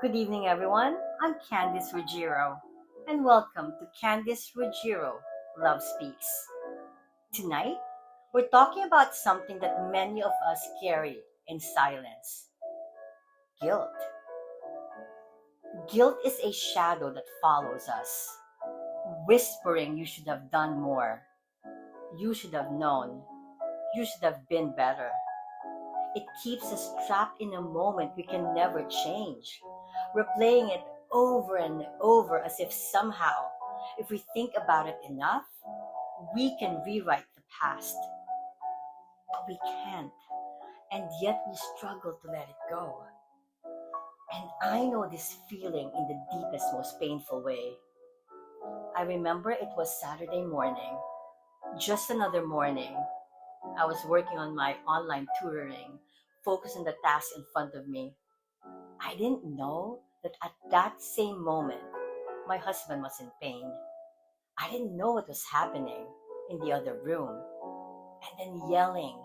Good evening, everyone. I'm Candice Ruggiero, and welcome to Candice Ruggiero Love Speaks. Tonight, we're talking about something that many of us carry in silence: guilt. Guilt is a shadow that follows us, whispering, "You should have done more. You should have known. You should have been better." It keeps us trapped in a moment we can never change, replaying it over and over as if somehow, if we think about it enough, we can rewrite the past. But we can't, and yet we struggle to let it go. And I know this feeling in the deepest, most painful way. I remember it was Saturday morning, just another morning. I was working on my online tutoring, focused on the task in front of me. I didn't know that at that same moment, my husband was in pain. I didn't know what was happening in the other room. And then yelling,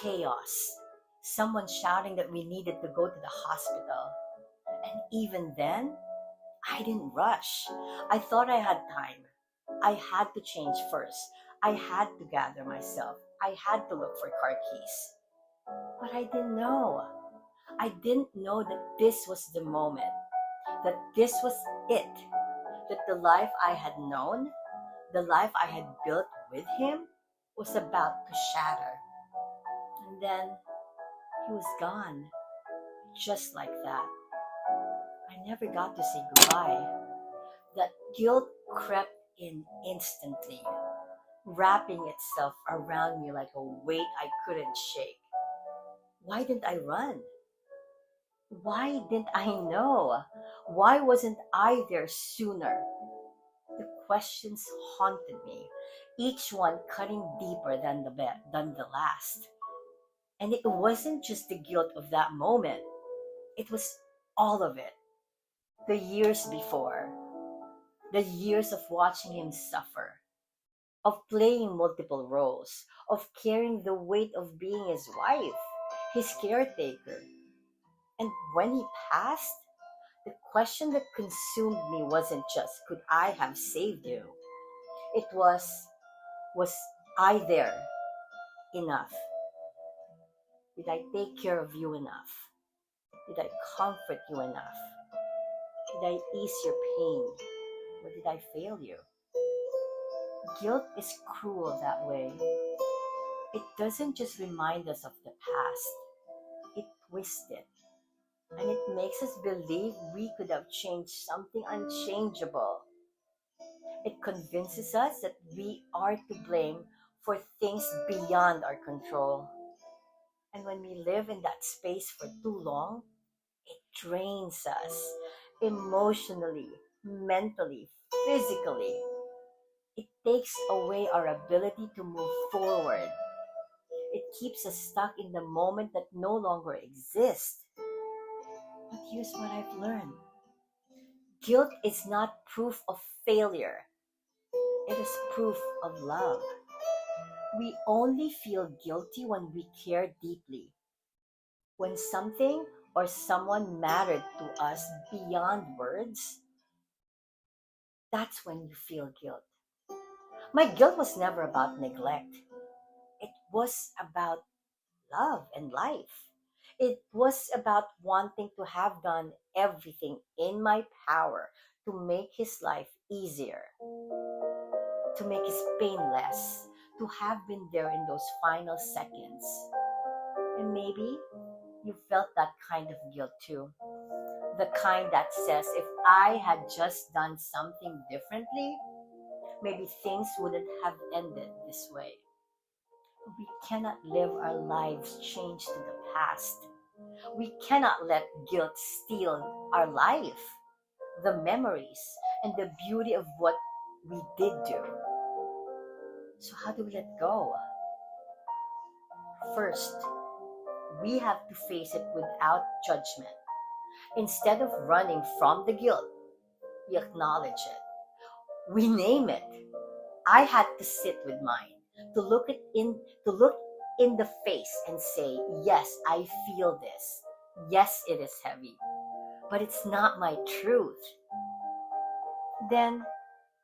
chaos, someone shouting that we needed to go to the hospital. And even then, I didn't rush. I thought I had time. I had to change first. I had to gather myself. I had to look for car keys. But I didn't know. I didn't know that this was the moment, that this was it, that the life I had known, the life I had built with him, was about to shatter. And then he was gone, just like that. I never got to say goodbye. That guilt crept in instantly, wrapping itself around me like a weight I couldn't shake. Why didn't I run? Why didn't I know? Why wasn't I there sooner? The questions haunted me, each one cutting deeper than the last. And it wasn't just the guilt of that moment, it was all of it. The years before, the years of watching him suffer, of playing multiple roles, of carrying the weight of being his wife, his caretaker. And when he passed, the question that consumed me wasn't just, could I have saved you? It was I there enough? Did I take care of you enough? Did I comfort you enough? Did I ease your pain? Or did I fail you? Guilt is cruel that way. It doesn't just remind us of the past, it twists it. And it makes us believe we could have changed something unchangeable. It convinces us that we are to blame for things beyond our control. And when we live in that space for too long, it drains us emotionally, mentally, physically. It takes away our ability to move forward. It keeps us stuck in the moment that no longer exists. But here's what I've learned: guilt is not proof of failure, it is proof of love. We only feel guilty when we care deeply, when something or someone mattered to us beyond words. That's when you feel guilt. My guilt was never about neglect, it was about love and life. It was about wanting to have done everything in my power to make his life easier, to make his pain less, to have been there in those final seconds. And maybe you felt that kind of guilt too. The kind that says, if I had just done something differently, maybe things wouldn't have ended this way. We cannot live our lives chained to the past. We cannot let guilt steal our life, the memories, and the beauty of what we did do. So, how do we let go? First, we have to face it without judgment. Instead of running from the guilt, we acknowledge it. We name it. I had to sit with mine, to to look in the face and say, yes, I feel this. Yes, it is heavy. but it's not my truth. Then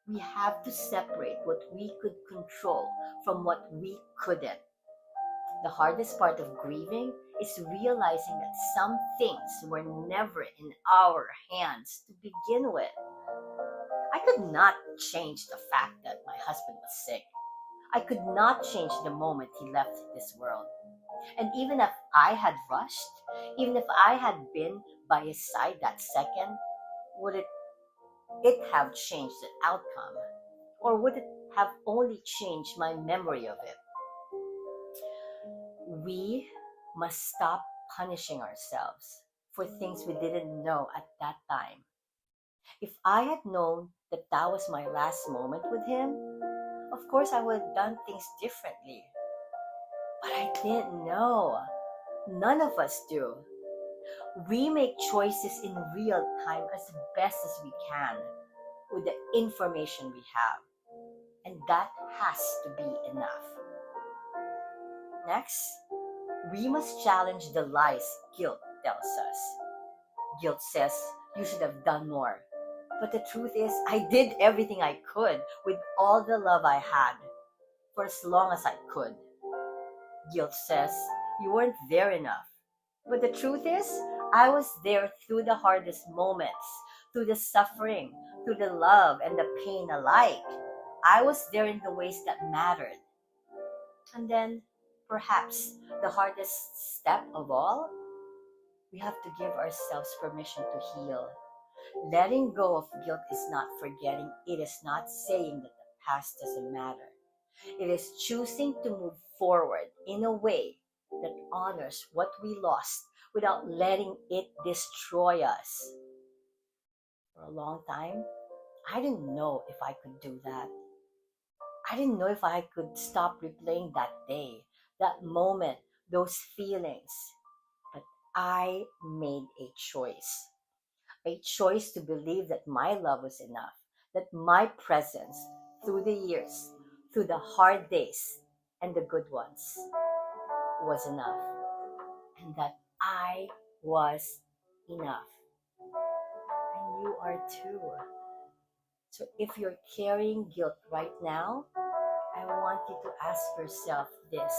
we have to separate what we could control from what we couldn't. The hardest part of grieving is realizing that some things were never in our hands to begin with. I could not change the fact that my husband was sick. I could not change the moment he left this world. And even if I had rushed, even if I had been by his side that second, would it have changed the outcome? Or would it have only changed my memory of it? We must stop punishing ourselves for things we didn't know at that time. If I had known that that was my last moment with him, of course I would have done things differently. But I didn't know. None of us do. We make choices in real time as best as we can with the information we have. And that has to be enough. Next, we must challenge the lies guilt tells us. Guilt says you should have done more. But the truth is, I did everything I could with all the love I had for as long as I could. Guilt says you weren't there enough. But the truth is, I was there through the hardest moments, through the suffering, through the love and the pain alike. I was there in the ways that mattered. And then, perhaps, the hardest step of all, we have to give ourselves permission to heal. Letting go of guilt is not forgetting. It is not saying that the past doesn't matter. It is choosing to move forward in a way that honors what we lost without letting it destroy us. For a long time, I didn't know if I could do that. I didn't know if I could stop replaying that day, that moment, those feelings. But I made a choice to believe that my love was enough, that my presence through the years, through the hard days and the good ones was enough, and that I was enough. And you are too. So if you're carrying guilt right now, I want you to ask yourself this.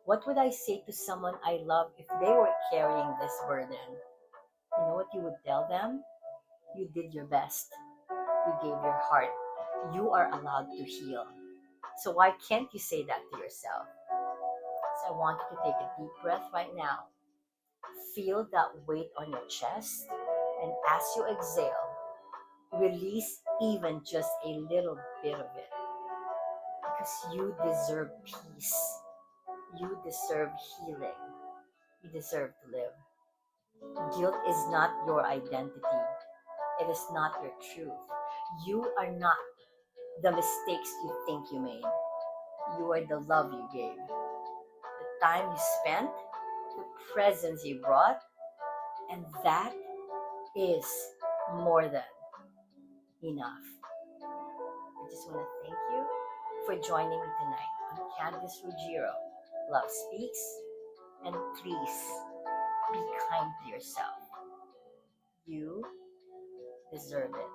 What would I say to someone I love if they were carrying this burden? You know what you would tell them? You did your best. You gave your heart. You are allowed to heal. So why can't you say that to yourself? So I want you to take a deep breath right now. Feel that weight on your chest. And as you exhale, release even just a little bit of it. Because you deserve peace. You deserve healing. You deserve to live. Guilt is not your identity. It is not your truth. You are not the mistakes you think you made. You are the love you gave. The time you spent, the presence you brought, and that is more than enough. I just want to thank you for joining me tonight on Candice Ruggiero. Love Speaks, and please be kind to yourself. You deserve it.